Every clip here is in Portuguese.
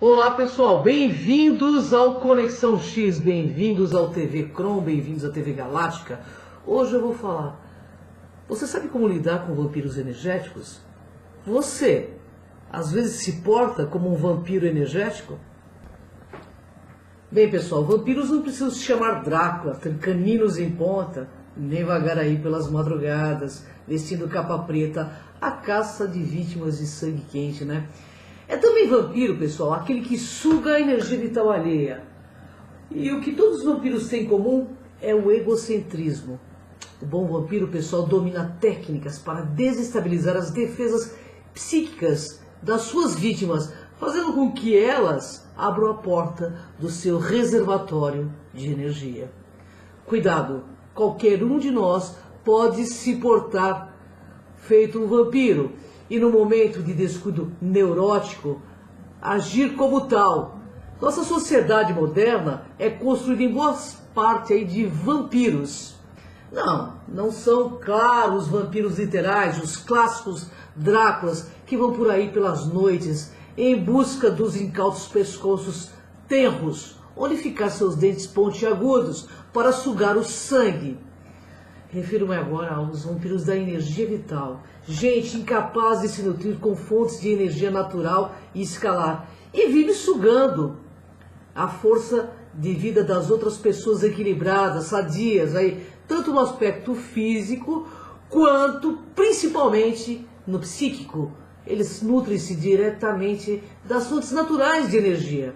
Olá pessoal, bem-vindos ao Conexão X, bem-vindos ao TV Chrome, bem-vindos à TV Galáctica. Hoje eu vou falar, você sabe como lidar com vampiros energéticos? Você, às vezes, se porta como um vampiro energético? Bem pessoal, vampiros não precisam se chamar Drácula, ter caninos em ponta, nem vagar aí pelas madrugadas, vestindo capa preta, a caça de vítimas de sangue quente, né? É também vampiro, pessoal, aquele que suga a energia vital alheia. E o que todos os vampiros têm em comum é o egocentrismo. O bom vampiro, pessoal, domina técnicas para desestabilizar as defesas psíquicas das suas vítimas, fazendo com que elas abram a porta do seu reservatório de energia. Cuidado, qualquer um de nós pode se portar feito um vampiro e no momento de descuido neurótico, agir como tal. Nossa sociedade moderna é construída em boa parte aí de vampiros. Não são, claro, os vampiros literais, os clássicos Dráculas que vão por aí pelas noites em busca dos incautos pescoços tenros, onde ficar seus dentes pontiagudos para sugar o sangue. Refiro-me agora aos vampiros da energia vital, gente incapaz de se nutrir com fontes de energia natural e escalar, e vive sugando a força de vida das outras pessoas equilibradas, sadias, aí, tanto no aspecto físico, quanto principalmente no psíquico. Eles nutrem-se diretamente das fontes naturais de energia.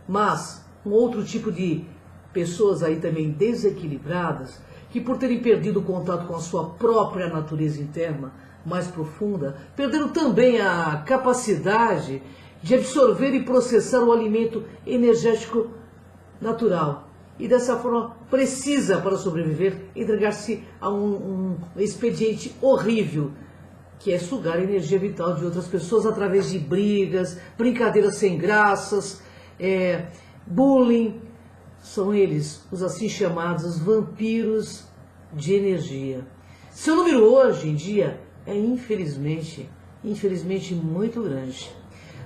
Mas um outro tipo de pessoas aí também desequilibradas, que por terem perdido o contato com a sua própria natureza interna mais profunda, perderam também a capacidade de absorver e processar o alimento energético natural. E dessa forma precisa, para sobreviver, entregar-se a um expediente horrível, que é sugar a energia vital de outras pessoas através de brigas, brincadeiras sem graças, bullying. São eles, os assim chamados vampiros de energia. Seu número hoje em dia é infelizmente muito grande.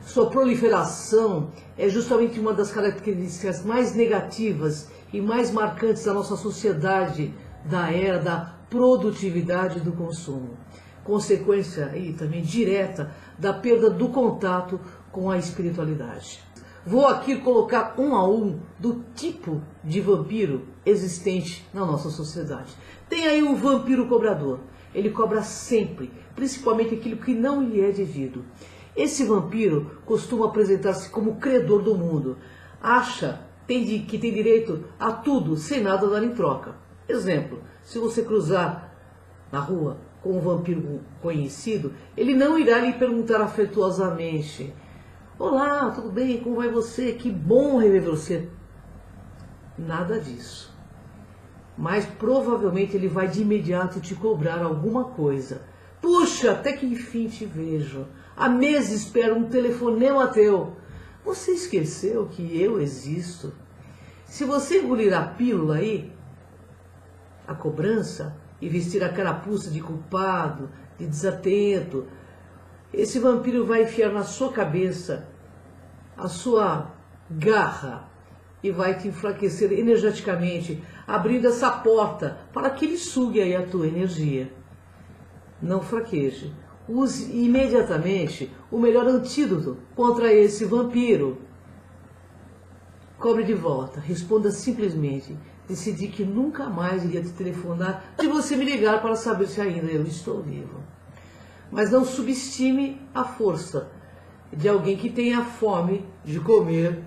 Sua proliferação é justamente uma das características mais negativas e mais marcantes da nossa sociedade da era da produtividade e do consumo. Consequência aí também direta da perda do contato com a espiritualidade. Vou aqui colocar um a um do tipo de vampiro existente na nossa sociedade. Tem aí o vampiro cobrador. Ele cobra sempre, principalmente aquilo que não lhe é devido. Esse vampiro costuma apresentar-se como credor do mundo. Acha que tem direito a tudo sem nada dar em troca. Exemplo, se você cruzar na rua com um vampiro conhecido, ele não irá lhe perguntar afetuosamente: olá, tudo bem? Como vai você? Que bom rever você. Nada disso. Mas provavelmente ele vai de imediato te cobrar alguma coisa. Puxa, até que enfim te vejo. Há meses espero um telefonema teu. Você esqueceu que eu existo? Se você engolir a pílula aí, a cobrança, e vestir a carapuça de culpado, de desatento, esse vampiro vai enfiar na sua cabeça a sua garra e vai te enfraquecer energeticamente, abrindo essa porta para que ele sugue aí a tua energia. Não fraqueje. Use imediatamente o melhor antídoto contra esse vampiro. Cobre de volta. Responda simplesmente. Decidi que nunca mais iria te telefonar se você me ligar para saber se ainda eu estou vivo. Mas não subestime a força de alguém que tenha fome de comer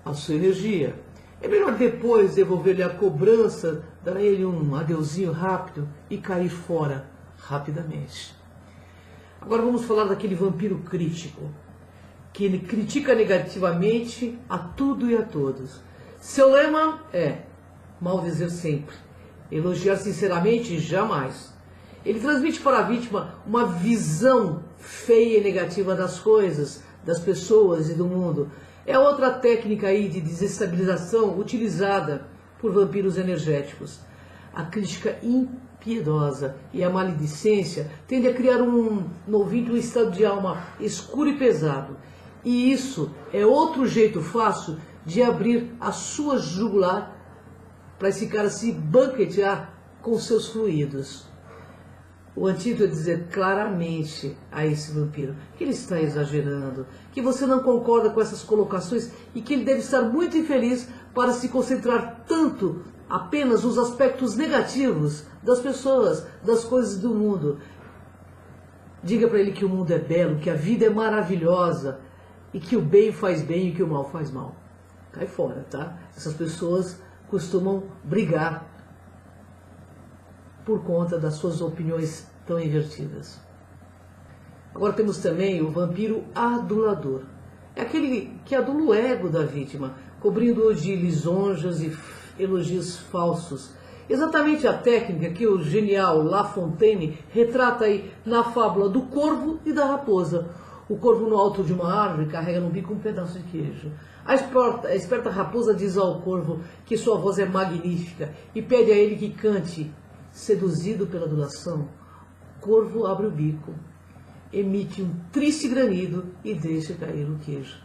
a sua energia. É melhor depois devolver-lhe a cobrança, dar a ele um adeuzinho rápido e cair fora rapidamente. Agora vamos falar daquele vampiro crítico, que ele critica negativamente a tudo e a todos. Seu lema é maldizer sempre, elogiar sinceramente jamais. Ele transmite para a vítima uma visão feia e negativa das coisas, das pessoas e do mundo. É outra técnica aí de desestabilização utilizada por vampiros energéticos. A crítica impiedosa e a maledicência tendem a criar no ouvinte um estado de alma escuro e pesado. E isso é outro jeito fácil de abrir a sua jugular para esse cara se banquetear com seus fluidos. O antídoto é dizer claramente a esse vampiro que ele está exagerando, que você não concorda com essas colocações e que ele deve estar muito infeliz para se concentrar tanto apenas nos aspectos negativos das pessoas, das coisas do mundo. Diga para ele que o mundo é belo, que a vida é maravilhosa e que o bem faz bem e que o mal faz mal. Cai fora, tá? Essas pessoas costumam brigar por conta das suas opiniões tão invertidas. Agora temos também o vampiro adulador. É aquele que adula o ego da vítima, cobrindo-o de lisonjas e elogios falsos. Exatamente a técnica que o genial La Fontaine retrata aí na fábula do corvo e da raposa. O corvo no alto de uma árvore carrega no bico um pedaço de queijo. A esperta raposa diz ao corvo que sua voz é magnífica e pede a ele que cante. Seduzido pela adulação, o corvo abre o bico, emite um triste granido e deixa cair o queijo.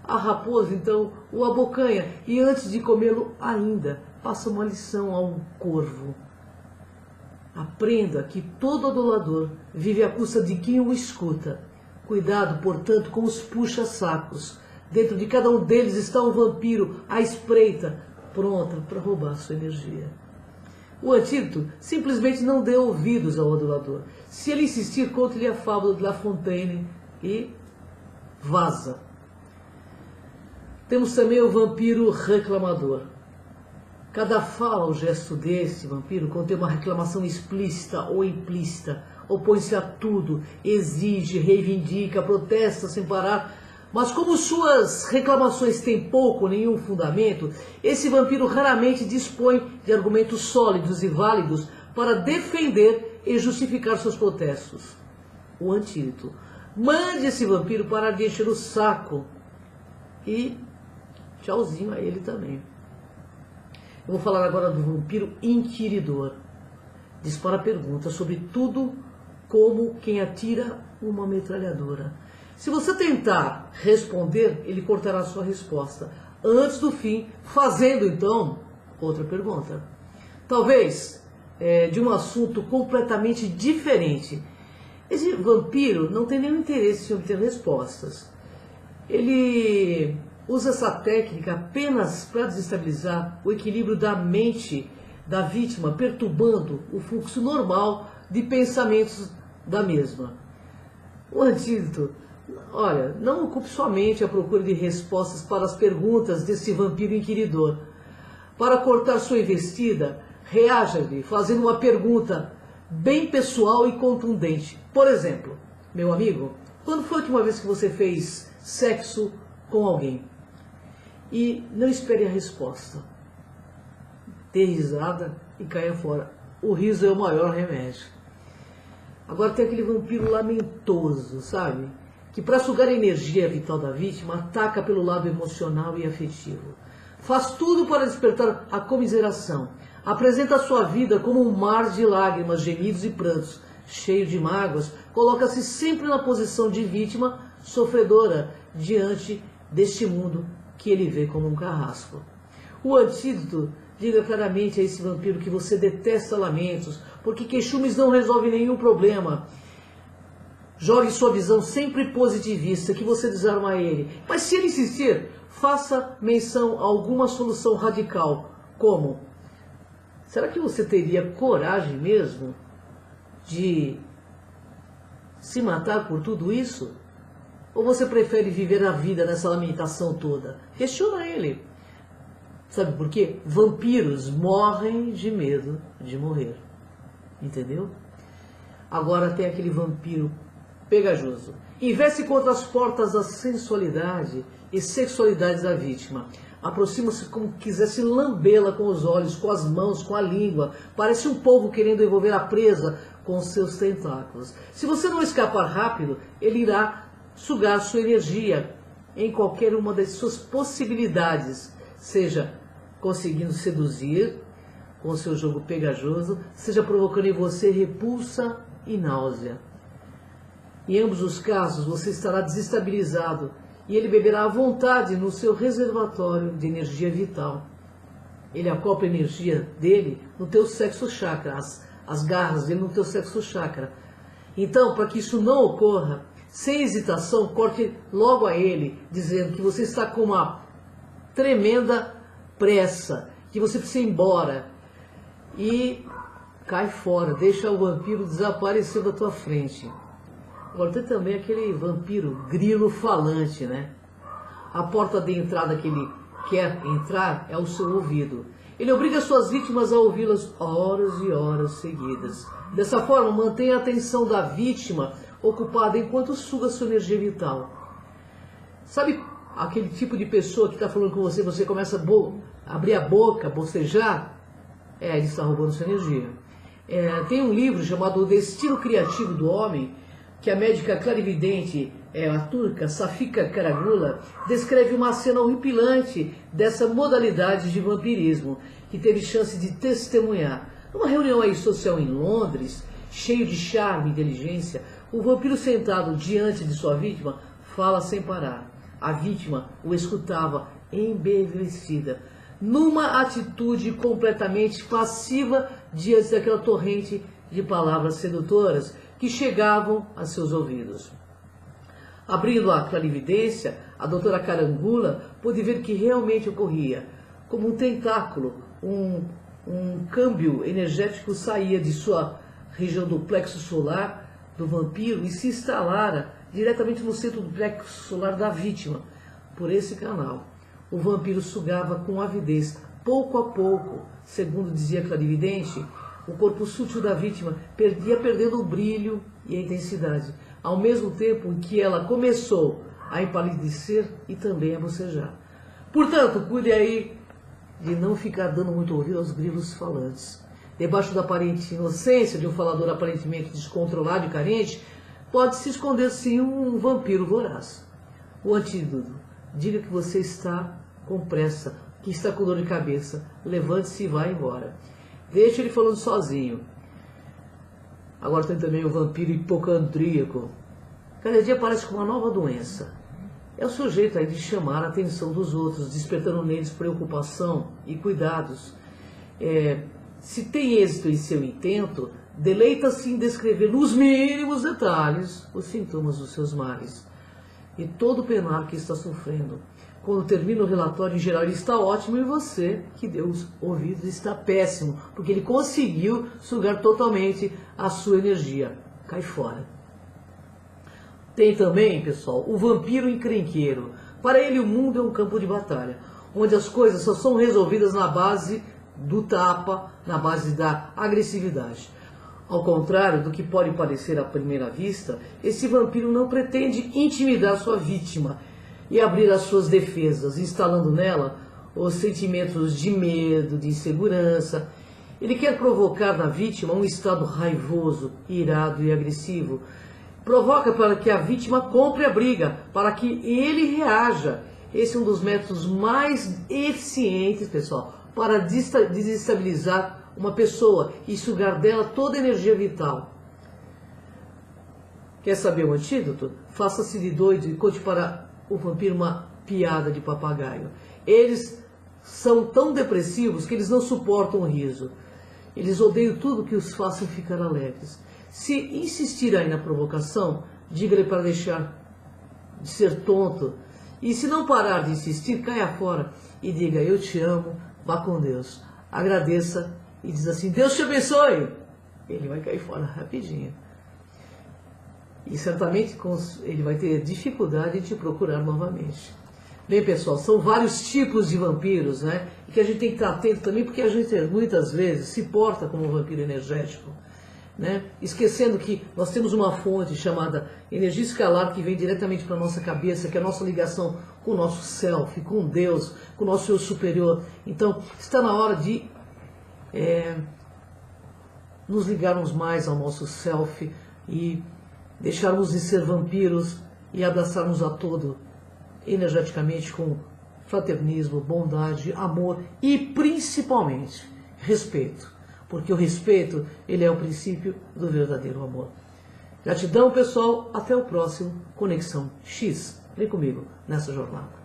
A raposa então o abocanha e antes de comê-lo ainda passa uma lição ao corvo. Aprenda que todo adulador vive à custa de quem o escuta. Cuidado, portanto, com os puxa-sacos. Dentro de cada um deles está um vampiro à espreita, pronta para roubar sua energia. O antídoto simplesmente não dê ouvidos ao adulador. Se ele insistir, conte-lhe a fábula de La Fontaine e vaza. Temos também o vampiro reclamador. Cada fala ou gesto desse vampiro contém uma reclamação explícita ou implícita, opõe-se a tudo, exige, reivindica, protesta sem parar. Mas como suas reclamações têm pouco ou nenhum fundamento, esse vampiro raramente dispõe de argumentos sólidos e válidos para defender e justificar seus protestos. O antídoto: mande esse vampiro parar de encher o saco e tchauzinho a ele também. Eu vou falar agora do vampiro inquiridor. Dispara perguntas sobre tudo como quem atira uma metralhadora. Se você tentar responder, ele cortará a sua resposta antes do fim, fazendo então outra pergunta. Talvez de um assunto completamente diferente. Esse vampiro não tem nenhum interesse em obter respostas. Ele usa essa técnica apenas para desestabilizar o equilíbrio da mente da vítima, perturbando o fluxo normal de pensamentos da mesma. O antídoto: olha, não ocupe sua mente à procura de respostas para as perguntas desse vampiro inquiridor. Para cortar sua investida, reaja-lhe fazendo uma pergunta bem pessoal e contundente. Por exemplo: meu amigo, quando foi a última vez que você fez sexo com alguém? E não espere a resposta. Dê risada e caia fora. O riso é o maior remédio. Agora tem aquele vampiro lamentoso, sabe? Que para sugar a energia vital da vítima, ataca pelo lado emocional e afetivo. Faz tudo para despertar a comiseração. Apresenta a sua vida como um mar de lágrimas, gemidos e prantos. Cheio de mágoas, coloca-se sempre na posição de vítima sofredora diante deste mundo que ele vê como um carrasco. O antídoto: diga claramente a esse vampiro que você detesta lamentos, porque queixumes não resolvem nenhum problema. Jogue sua visão sempre positivista, que você desarma ele. Mas se ele insistir, faça menção a alguma solução radical, como: será que você teria coragem mesmo de se matar por tudo isso? Ou você prefere viver a vida nessa lamentação toda? Questiona ele. Sabe por quê? Vampiros morrem de medo de morrer. Entendeu? Agora tem aquele vampiro pegajoso. Investe contra as portas da sensualidade e sexualidade da vítima. Aproxima-se como quisesse lambê-la com os olhos, com as mãos, com a língua. Parece um polvo querendo envolver a presa com seus tentáculos. Se você não escapar rápido, ele irá sugar sua energia em qualquer uma das suas possibilidades, seja conseguindo seduzir com seu jogo pegajoso, seja provocando em você repulsa e náusea. Em ambos os casos, você estará desestabilizado e ele beberá à vontade no seu reservatório de energia vital. Ele acopla a energia dele no teu sexo chakra, as garras dele no teu sexo chakra. Então, para que isso não ocorra, sem hesitação, corte logo a ele, dizendo que você está com uma tremenda pressa, que você precisa ir embora. E cai fora, deixa o vampiro desaparecer da tua frente. Agora tem também aquele vampiro grilo falante, né? A porta de entrada que ele quer entrar é o seu ouvido. Ele obriga suas vítimas a ouvi-las horas e horas seguidas. Dessa forma, mantém a atenção da vítima ocupada enquanto suga sua energia vital. Sabe aquele tipo de pessoa que está falando com você, você começa a abrir a boca, bocejar? Ele está roubando sua energia. Tem um livro chamado O Destino Criativo do Homem, que a médica clarividente, a turca Safika Karagula, descreve uma cena horripilante dessa modalidade de vampirismo, que teve chance de testemunhar. Numa reunião aí social em Londres, cheio de charme e inteligência, o vampiro sentado diante de sua vítima fala sem parar. A vítima o escutava embevecida, numa atitude completamente passiva diante daquela torrente de palavras sedutoras que chegavam a seus ouvidos. Abrindo a clarividência, a doutora Karangula pôde ver que realmente ocorria. Como um tentáculo, um câmbio energético saía de sua região do plexo solar do vampiro e se instalara diretamente no centro do plexo solar da vítima. Por esse canal, o vampiro sugava com avidez, pouco a pouco, segundo dizia a clarividente, o corpo sutil da vítima ia perdendo o brilho e a intensidade, ao mesmo tempo em que ela começou a empalidecer e também a bocejar. Portanto, cuide aí de não ficar dando muito ouvido aos grilos falantes. Debaixo da aparente inocência de um falador aparentemente descontrolado e carente, pode se esconder sim um vampiro voraz. O antídoto: diga que você está com pressa, que está com dor de cabeça, levante-se e vá embora. Deixe ele falando sozinho. Agora tem também o vampiro hipocondríaco. Cada dia aparece com uma nova doença. É o seu jeito aí de chamar a atenção dos outros, despertando neles preocupação e cuidados. Se tem êxito em seu intento, deleita-se em descrever nos mínimos detalhes os sintomas dos seus males e todo o penar que está sofrendo. Quando termina o relatório, em geral, ele está ótimo, e você, que deu os ouvidos, está péssimo, porque ele conseguiu sugar totalmente a sua energia. Cai fora. Tem também, pessoal, o vampiro encrenqueiro. Para ele, o mundo é um campo de batalha, onde as coisas só são resolvidas na base do tapa, na base da agressividade. Ao contrário do que pode parecer à primeira vista, esse vampiro não pretende intimidar sua vítima e abrir as suas defesas, instalando nela os sentimentos de medo, de insegurança. Ele quer provocar na vítima um estado raivoso, irado e agressivo. Provoca para que a vítima compre a briga, para que ele reaja. Esse é um dos métodos mais eficientes, pessoal, para desestabilizar uma pessoa e sugar dela toda a energia vital. Quer saber o antídoto? Faça-se de doido e conte para o vampiro uma piada de papagaio. Eles são tão depressivos que eles não suportam o riso. Eles odeiam tudo que os faça ficar alegres. Se insistir aí na provocação, diga-lhe para deixar de ser tonto. E se não parar de insistir, caia fora e diga: eu te amo, vá com Deus. Agradeça e diz assim: Deus te abençoe. Ele vai cair fora rapidinho. E certamente ele vai ter dificuldade de te procurar novamente. Bem, pessoal, são vários tipos de vampiros, né? E que a gente tem que estar atento também, porque a gente muitas vezes se porta como um vampiro energético, né? Esquecendo que nós temos uma fonte chamada energia escalar que vem diretamente para a nossa cabeça, que é a nossa ligação com o nosso self, com Deus, com o nosso eu superior. Então, está na hora de nos ligarmos mais ao nosso self e deixarmos de ser vampiros e abraçarmos a todo energeticamente com fraternismo, bondade, amor e principalmente respeito, porque o respeito, ele é o princípio do verdadeiro amor. Gratidão, pessoal, até o próximo Conexão X. Vem comigo nessa jornada.